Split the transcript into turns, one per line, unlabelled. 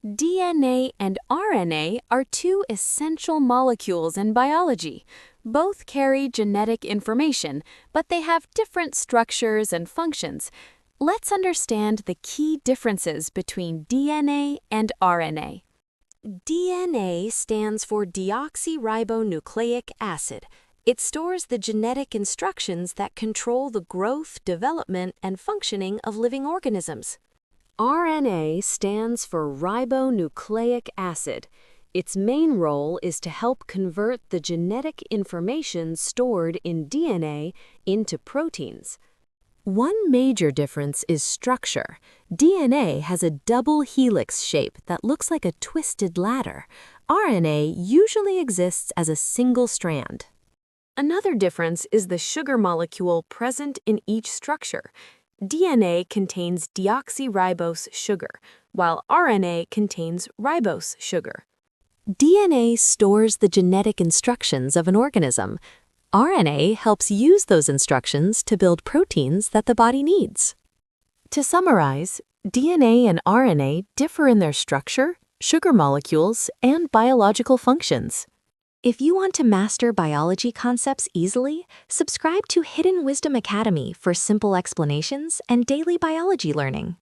DNA and RNA are two essential molecules in biology. Both carry genetic information, but they have different structures and functions. Let's understand the key differences between DNA and RNA. DNA stands for deoxyribonucleic acid. It stores the genetic instructions that control the growth, development, and functioning of living organisms. RNA stands for ribonucleic acid. Its main role is to help convert the genetic information stored in DNA into proteins. One major difference is structure. DNA has a double helix shape that looks like a twisted ladder. RNA usually exists as a single strand. Another difference is the sugar molecule present in each structure. DNA contains deoxyribose sugar, while RNA contains ribose sugar. DNA stores the genetic instructions of an organism. RNA helps use those instructions to build proteins that the body needs. To summarize, DNA and RNA differ in their structure, sugar molecules, and biological functions. If you want to master biology concepts easily, subscribe to Hidden Wisdom Academy for simple explanations and daily biology learning.